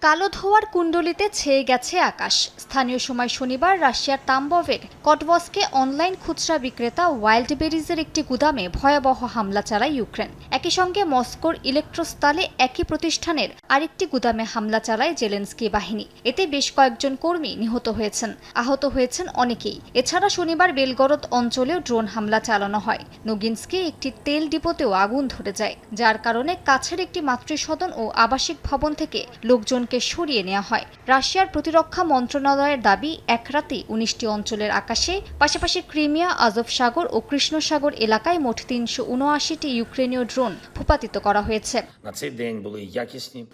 কালো ধোঁয়ার কুণ্ডলিতে ছেয়ে গেছে আকাশ। স্থানীয় সময় শনিবার রাশিয়ার তাম্বভের কটভস্কে অনলাইন খুচরা বিক্রেতা ওয়াইল্ড বেরিজের একটি গুদামে ভয়াবহ হামলা চালায় ইউক্রেন। একই সঙ্গে মস্কোর ইলেকট্রোস্তালে একই প্রতিষ্ঠানের আরেকটি গুদামে হামলা চালায় জেলেনস্কি বাহিনী। এতে বেশ কয়েকজন কর্মী নিহত হয়েছেন, আহত হয়েছেন অনেকেই। এছাড়া শনিবার বেলগরদ অঞ্চলেও ড্রোন হামলা চালানো হয়। নোগিন্সকে একটি তেল ডিপোতেও আগুন ধরে যায়, যার কারণে কাছের একটি মাতৃসদন ও আবাসিক ভবন থেকে লোকজনকে সরিয়ে নেওয়া হয়। রাশিয়ার প্রতিরক্ষা মন্ত্রণালয়ের দাবি, এক রাতে 19টি অঞ্চলের আকাশে, পাশাপাশি ক্রিমিয়া, আজভ সাগর ও কৃষ্ণ সাগর এলাকায় মোট 379টি ইউক্রেনীয় ড্রোন ভূপাতিত করা হয়েছে।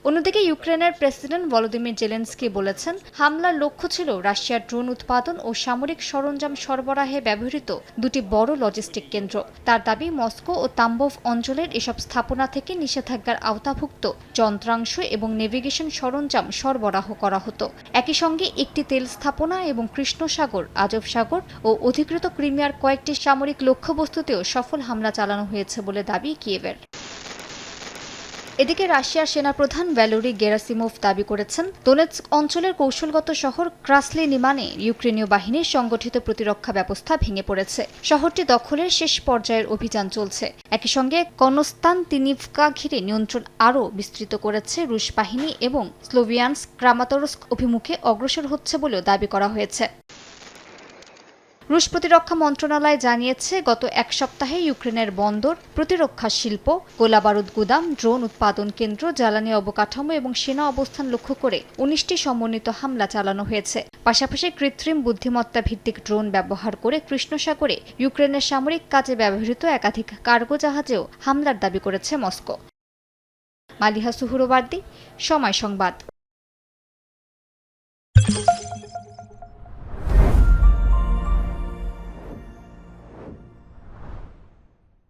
অন্যদিকে ইউক্রেনের প্রেসিডেন্ট ভলোদিমির জেলেনস্কি বলেছেন, হামলার লক্ষ্য ছিল রাশিয়ার ড্রোন উৎপাদন ও সামরিক সরঞ্জাম সরবরাহে ব্যবহৃত দুটি বড় লজিস্টিক কেন্দ্র। তার দাবি, মস্কো ও তাম্বভ অঞ্চলের এসব স্থাপনা থেকে নিষেধাজ্ঞার আওতাভুক্ত যন্ত্রাংশ এবং নেভিগেশন সরঞ্জাম সরবরাহ করা হতো। একই সঙ্গে একটি তেল স্থাপনা এবং কৃষ্ণ সাগর, আজভ সাগর ও অধিকৃত ক্রিমিয়ার কয়েকটি সামরিক লক্ষ্যবস্তুতেও সফল হামলা চালানো হয়েছে বলে দাবি কিয়েভের। এদিকে রাশিয়ার সেনাপ্রধান ভ্যালেরি গেরাসিমোভ দাবি করেছেন, দোনেৎস্ক অঞ্চলের কৌশলগত শহর ক্রাসলি নিমানে ইউক্রেনীয় বাহিনীর সংগঠিত প্রতিরক্ষা ব্যবস্থা ভেঙে পড়েছে। শহরটি দখলের শেষ পর্যায়ের অভিযান চলছে। একই সঙ্গে কনস্তান্তিনিভকা ঘিরে নিয়ন্ত্রণ আরও বিস্তৃত করেছে রুশ বাহিনী এবং স্লোভিয়ানস্ক ক্রামাতরস্ক অভিমুখে অগ্রসর হচ্ছে বলেও দাবি করা হয়েছে। রুশ প্রতিরক্ষা মন্ত্রণালয় জানিয়েছে, গত এক সপ্তাহে ইউক্রেনের বন্দর, প্রতিরক্ষা শিল্প, গোলাবারুদ গুদাম, ড্রোন উৎপাদন কেন্দ্র, জ্বালানি অবকাঠামো এবং সেনা অবস্থান লক্ষ্য করে 19টি সমন্বিত হামলা চালানো হয়েছে। পাশাপাশি কৃত্রিম বুদ্ধিমত্তা ভিত্তিক ড্রোন ব্যবহার করে কৃষ্ণ সাগরে ইউক্রেনের সামরিক কাজে ব্যবহৃত একাধিক কার্গো জাহাজেও হামলার দাবি করেছে মস্কো। মালিহা সুহরওয়ার্দী, সময় সংবাদ।